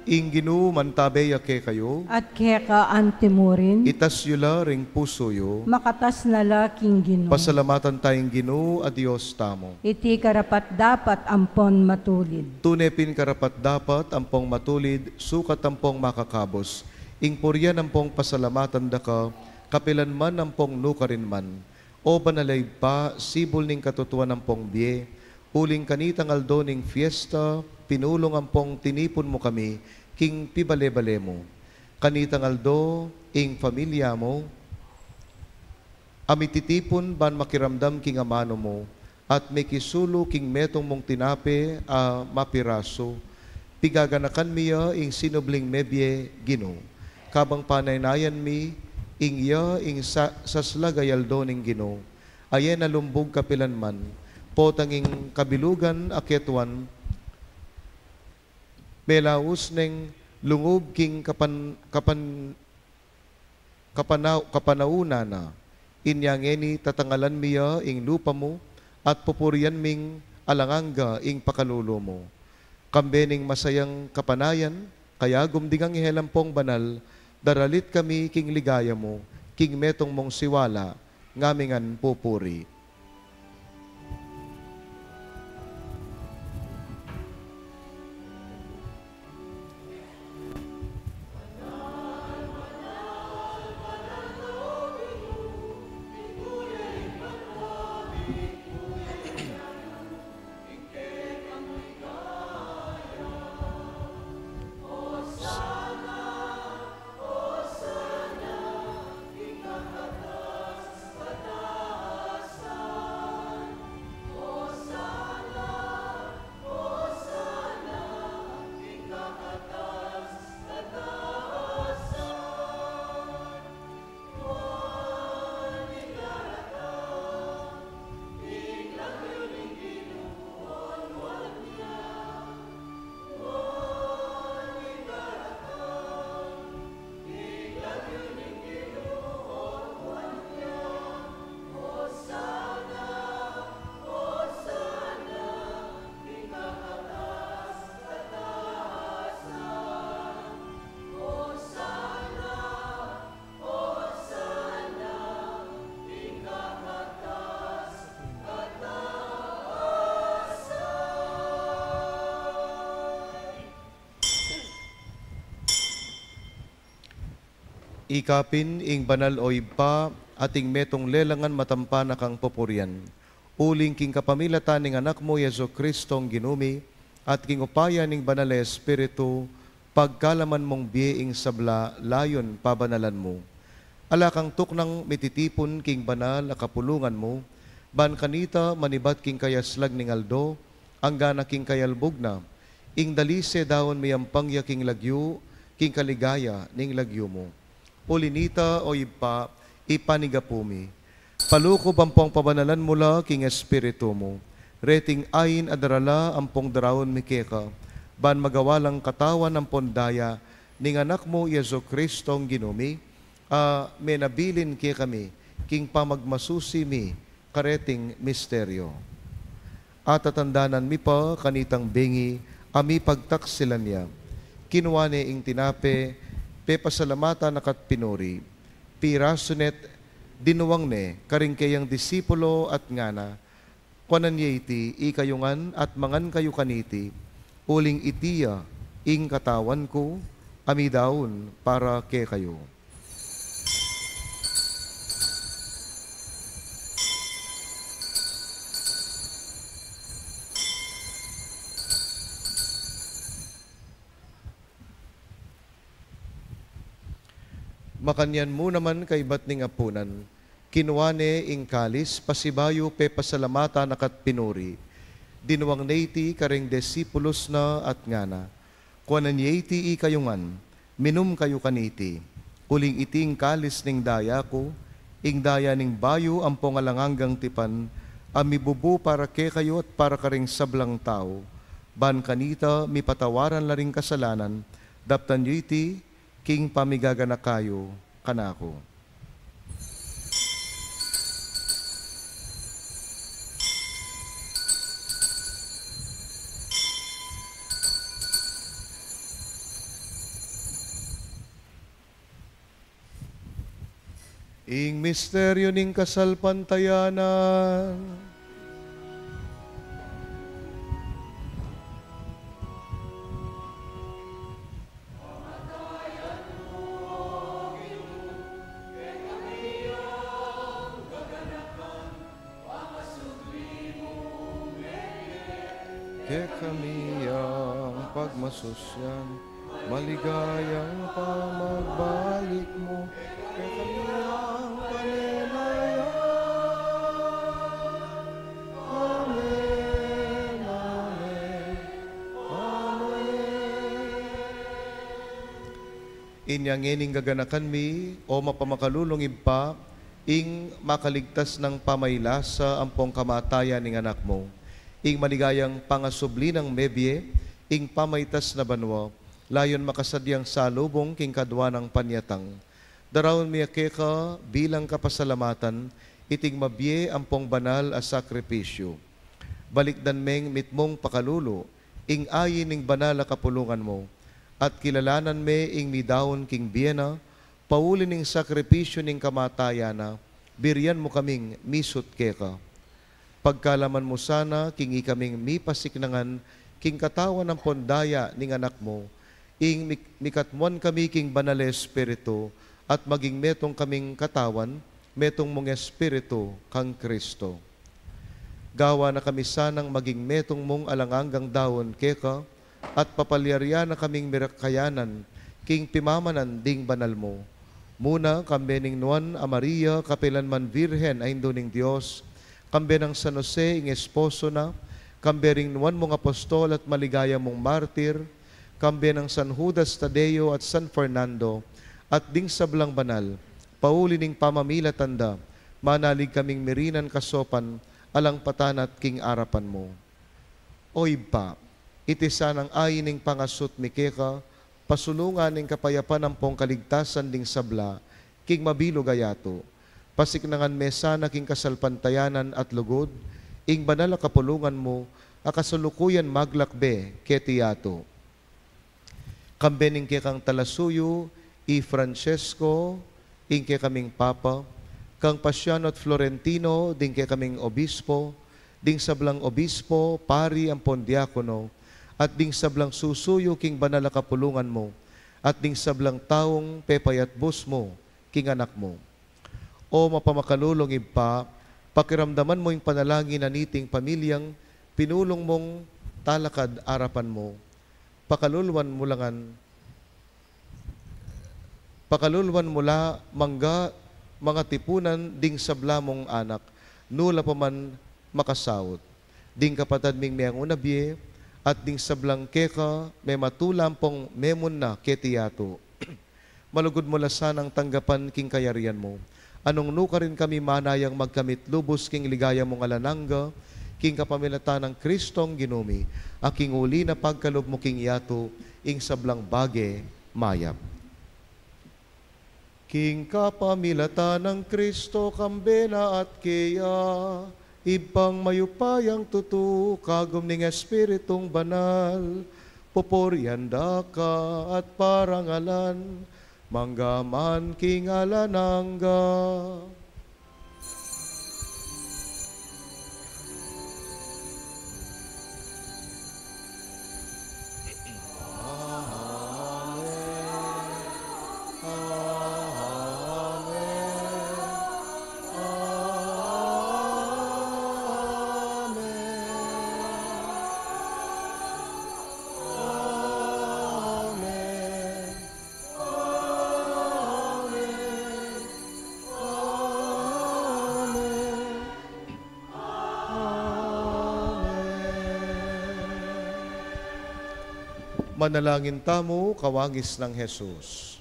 [SPEAKER 2] Inginu mantabeya ke kayo,
[SPEAKER 1] At keka antimurin,
[SPEAKER 2] itas yula ring puso yo,
[SPEAKER 1] makatas na laking gino.
[SPEAKER 2] pasalamatan tayong Ginoo a Dios tamo.
[SPEAKER 1] Iti karapat dapat ampon matulid.
[SPEAKER 2] Tunepin karapat dapat ampong matulid, sukat ampong makakabos. Ingpuryan ampong pasalamatan daka, kapilan man ampong nukarin man. O banalay pa, sibol ning katutuan ampong biye, huling kanitang aldo ning fiesta, pinulong ampong tinipon mo kami, king pibale-bale mo. Kanitang aldo, ing familia mo, Amititipon ban makiramdam king amano mo, at may kisulo king metong mong tinape a mapiraso, pigaganakan miya ing sinubling mebye Gino, kabang panaynayan mi ing iya ing saslagayaldo ning Gino, ayen na lumbog kapilanman, potanging kabilugan aketwan, melaus neng lungog king kapanauna na, inyangeni tatangalan miya ing lupa mo, at pupurian ming alanganga ing pakalulo mo. Kambening masayang kapanayan, kaya gumdingang ihelampong banal, daralit kami king ligaya mo, king metong mong siwala, ngamingan pupuri. Ikapin ing banal o iba ating metong lelangan matampa na kang popurian. Uling king kapamilatan ning anak mo Yesu Kristong ginumi at king upaya ning banal na Espiritu pagkalaman mong biyeing sabla layon pabanalan mo. Alakang tuknang mititipon king banal na kapulungan mo, ban kanita manibat king kayaslag ning aldo, anggana king kayalbog na, ing dalise daon miyampangya king lagyo, king kaligaya ning lagyo mo. Ulinita o ipa, ipanigapumi. Palukob ang pong pabanalan mula king Espiritu mo. Reting ayin adarala ang pong darawon mikeka. Ban magawalang katawan ng pondaya, ning anak mo Yesu Kristong ginumi, menabilin kaya kami, king pamagmasusi mi, kareting misteryo. At tatandanan mi pa kanitang bengi, ami pagtaksilan niya. Kinuwane ing tinape, pepasalamata nakat pinuri, pirasunet dinuwang ne, karing kayang disipulo at ngana, kwanan iti, ikayungan at mangan kayo kaniti, uling itiya, ing katawan ko, amidaon para ke kayo. Makanyan mo naman kay batning apunan, kinuwane ing kalis, pasibayo pe pasalamata nakat pinuri, dinuwang neiti karing disipulos na at ngana, kuanan yeiti ikayungan, minum kayo kaniti, uling iting kalis ning daya ko, ing daya ning bayo ang pongalanganggang tipan, amibubu para ke kayo at para karing sablang tao, ban kanita mipatawaran la ring kasalanan, daptan yeiti, king pamigagana kayo, kanako. Ing misteryo ning kasalpantayanan, ke kami ang pagmasusyan, maligayang pamagbalik mo, ke kami ang panenaya, Inyang ening gaganakan mi, o mapamakalulong pa, ing makaligtas ng pamaylasa ampong kamatayan ning anak mo. Ing maligayang pangasubli ng mebye, ing pamaytas na banwa, layon makasadyang salubong king kadwa ng panyatang. Darawon miyake ka bilang kapasalamatan, iting mabye ampong banal a sakripisyo. Balikdan meng mitmong pakalulo, ing ayin ning banal a kapulungan mo, at kilalanan me ing midawon king biyena, pauli ning sakripisyo ning kamatayana, biryan mo kaming misut keka. Pagkalaman mo sana, kingi kaming mipasiknangan, king katawan ng pondaya ning anak mo, ing mikatmuan kami king banal espiritu, at maging metong kaming katawan, metong mong espiritu kang Kristo. Gawa na kami sanang maging metong mong alanganggang dawon keka, at papalyarya na kaming mirakayanan, king pimamanan ding banal mo. Muna, kambe ning Nuan a Maria, kapilanman Virhen ay ning Diyos, kambe ng San Jose, ing esposo na, kambe ring Nuan mong apostol at maligaya mong martir, kambe ng San Judas Tadeo at San Fernando, at ding sablang banal, pauli ning pamamila tanda, manalig kaming mirinan kasopan, alang patanat king arapan mo. Oy pa, iti sanang ayining pangasut mikeka, pasulungan ning kapayapan ng pong kaligtasan ding sabla, king mabilo gayato, pasiknangan mesa na king kasalpantayanan at lugod, ing banal a kapulungan mo, akasulukuyan maglakbe ketiyato. Kambe ning kekang talasuyo, i Francesco, ing ke kaming Papa, kang Pasiano at Florentino, ding ke kaming Obispo, ding sablang Obispo, Pari ang Pondiakono, at ding sablang susuyo king banal a kapulungan mo, at ding sablang taong pepayat bus mo, king anak mo. O mapamakalulong pa, pakiramdaman mo yung panalangin na niting pamilyang pinulong mong talakad arapan mo, pakalulwan mula mangga mga tipunan ding sabla mong anak, nula pa man makasawot. Ding kapatad ming miyang unabye, at ding sablang keka, may matulam pong memon na ketiyato. Malugod mo lasan ang tanggapan king kayarian mo. Anong nuka rin kami manayang magkamit lubos king ligaya mong alanangga, king kapamilatan ng Kristong ginumi, aking uli na pagkalob mo king yato, ing sablang bage mayap. King kapamilatan ng Kristo kambena at kaya, ibang mayupayang tutu, kagom ning Espiritong banal, poporyanda ka at parangalan, manggaman king alanangga. Manalangin tamo, kawagis ng Jesus.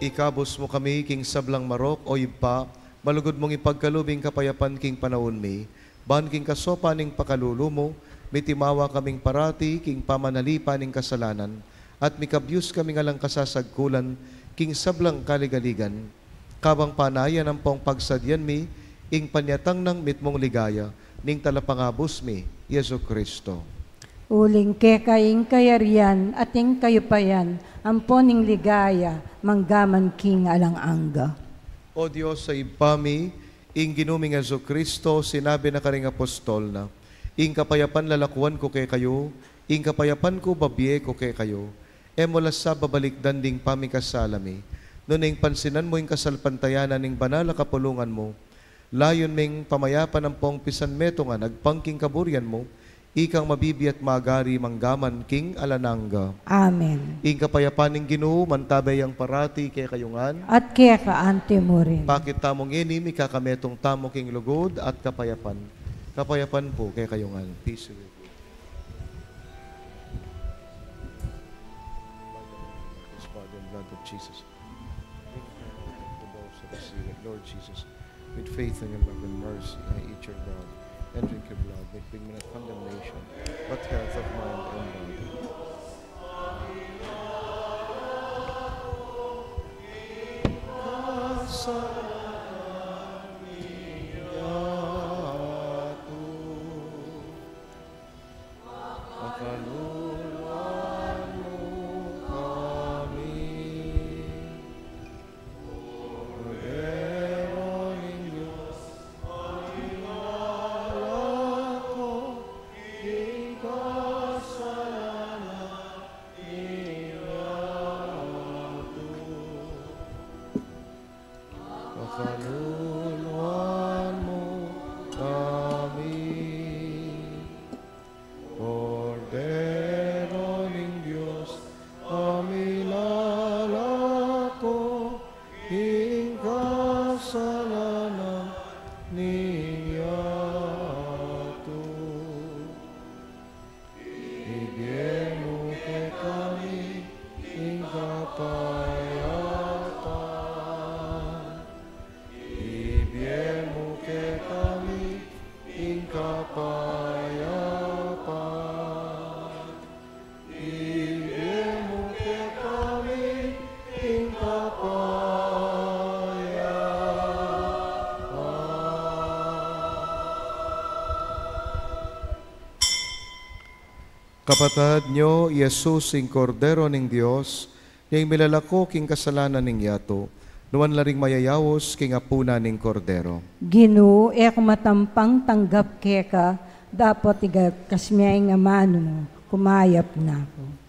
[SPEAKER 2] Ikabos mo kami, king sablang marok o ipa, malugod mong ipagkalubing kapayapan king panahon mi, ban king kasopa ning pakalulumo, mitimawa kaming parati, king pamanalipa ning kasalanan, at mikabyus kami ngalang kasasagkulan, king sablang kaligaligan, kabang panayan ang pong pagsadyan mi, ing panyatang ng mitmong ligaya, ning talapangabos mi, Yesu Kristo.
[SPEAKER 1] Uling kekaing kayarian at ing kayupayan, amponing ligaya, manggaman king alang-angga.
[SPEAKER 2] O Diyos sa ipami, ing ginuming Yesu Kristo, sinabi na karing apostol na, ing kapayapan lalakuan ko kay kayo, ing kapayapan ko babye ko kay kayo, mula sa babalikdan ding pamikasalami, noon ing pansinan mo ing kasalpantayanan ning banal na kapulungan mo, layon ming pamayapan ang pong pisan meto nga, nagpangking kaburyan mo, ikang mabibi at magari manggaman king alanangga.
[SPEAKER 1] Amen.
[SPEAKER 2] Ing kapayapan ning Ginoo mantabay ang parati kay kayungan.
[SPEAKER 1] At kaya kaante mo rin.
[SPEAKER 2] Bakit tamong inim ikakametong tamo king lugod at kapayapan. Kapayapan po kay kayungan. Peace be with you. His body and blood of Jesus. To those that receive it, Lord Jesus, with faith in your love and mercy, I eat your blood and drink your blood, may bring me not condemnation, but health of mind and body. Kaluluwan mo kami, Kordero ng Diyos, kami lalako, ing kasalanan niyato. Ibigay mo kay kami, ing kapayapaan. Kapatad nyo, Jesus, ing Kordero ning Dios, yung milalako king kasalanan ning yato, nuwan laring mayayawos king apuna ning Kordero.
[SPEAKER 1] Ginoo, kumatampang tanggap keka, dapat iga kasmiyay nga mano mo, kumayap na ako.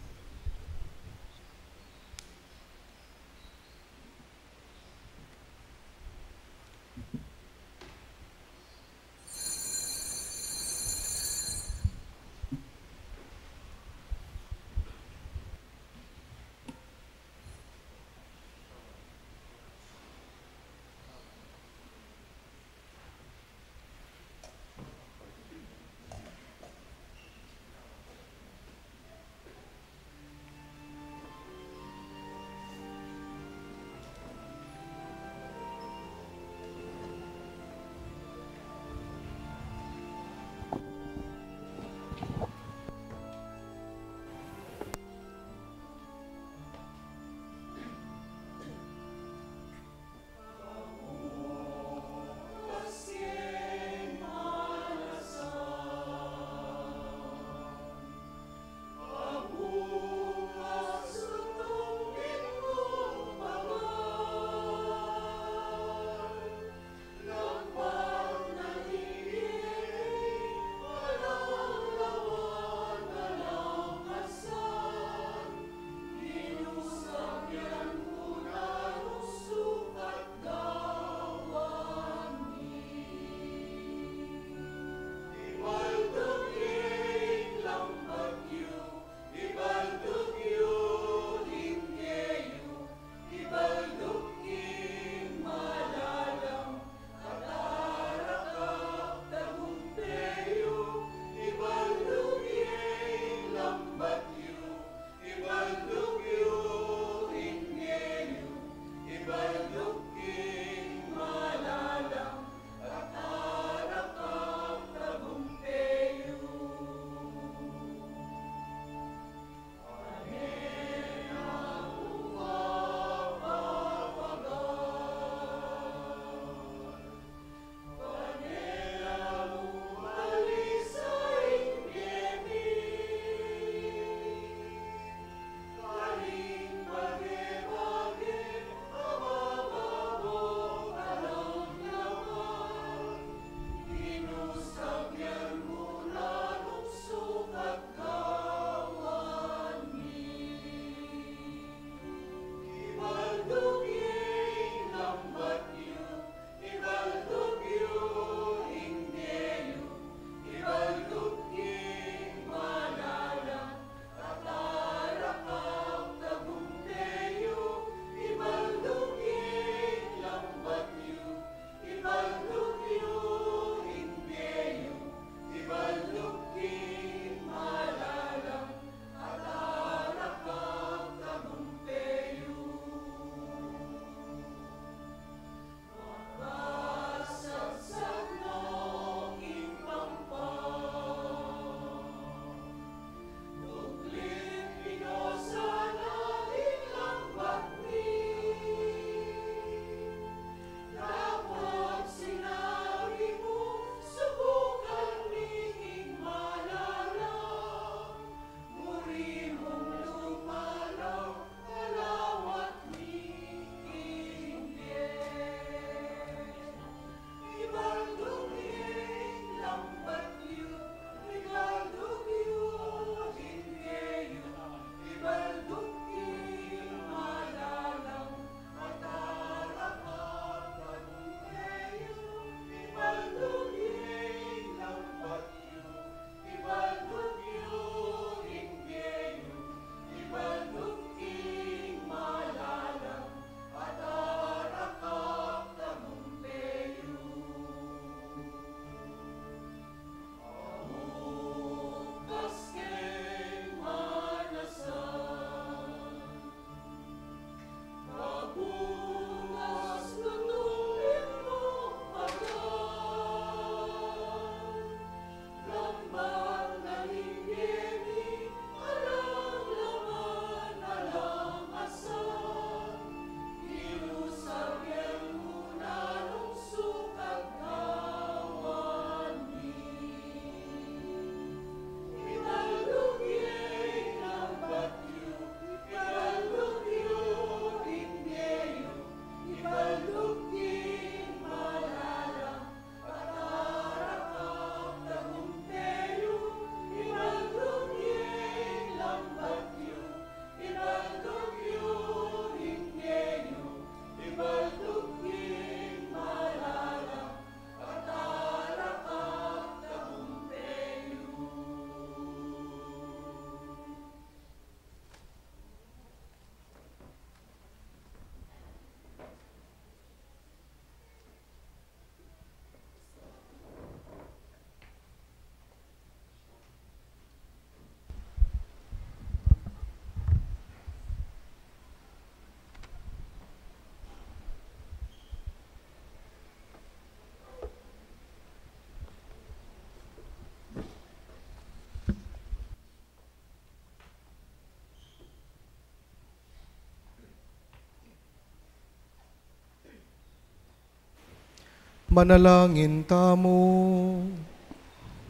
[SPEAKER 2] Manalangin tamo.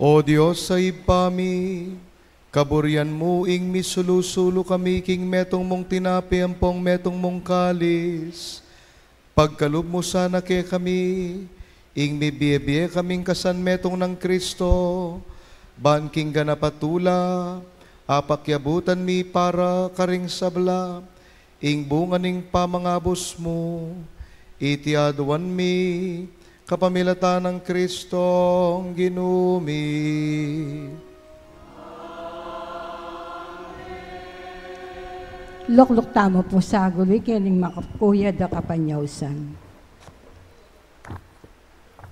[SPEAKER 2] O Diyos sa ipami, kaburian mo ing misulusulo kami king metong mong tinapi ampong metong mong kalis. Pagkalub mo sana ke kami, ing mibiye kaming kasan metong ng Kristo, ban king ganapatula, apakyabutan mi para karing sabla, ing bunga ning pamangabos mo, itiaduan mi, kapamilatan ng Kristong ginumi.
[SPEAKER 1] Lukluk tamo po sa guloy, kining makapuya da kapanyausan.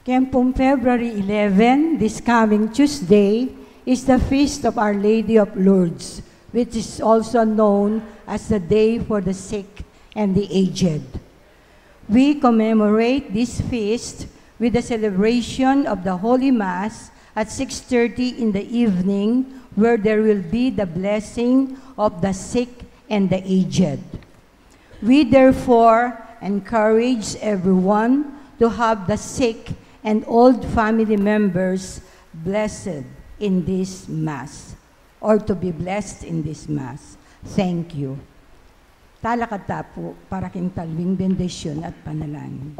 [SPEAKER 1] Kempong February 11, this coming Tuesday, is the feast of Our Lady of Lourdes, which is also known as the Day for the Sick and the Aged. We commemorate this feast with the celebration of the Holy Mass at 6:30 in the evening, where there will be the blessing of the sick and the aged. We therefore encourage everyone to have the sick and old family members blessed in this Mass, or to be blessed in this Mass. Thank you. Talakata po para king talwing bendisyon at panalangin.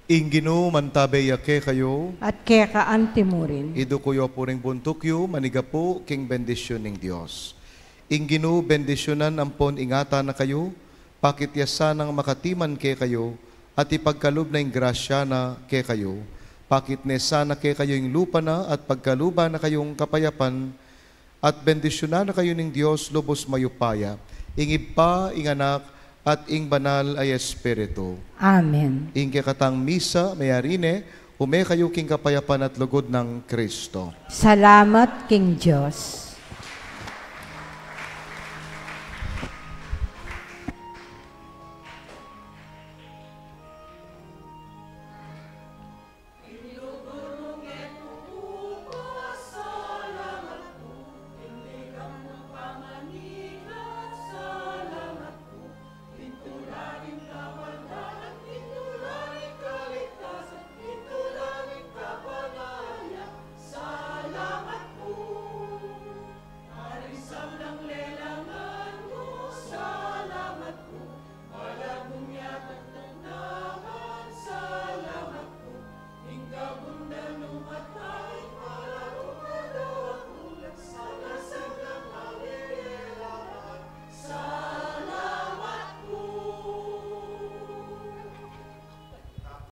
[SPEAKER 2] Ingino mantabay ke kayo,
[SPEAKER 1] At keka antimurin.
[SPEAKER 2] ido kuyo puring buntukyo, maniga po king bendisyon ng Diyos. Ingino bendisyonan ampon ingata na kayo, pakityasan ng makatiman ke kayo, at ipagkalub na ing grasya na ke kayo, pakitnesa na ke kayo ing lupa na, at pagkaluba na kayong kapayapan, at bendisyonan na kayo ng Diyos lubos mayupaya, ingib pa, ing anak, at ing banal ay Espiritu.
[SPEAKER 1] Amen.
[SPEAKER 2] Ing katang misa, mayarine, ume kayo king kapayapan at lugod ng Kristo.
[SPEAKER 1] Salamat, King Diyos.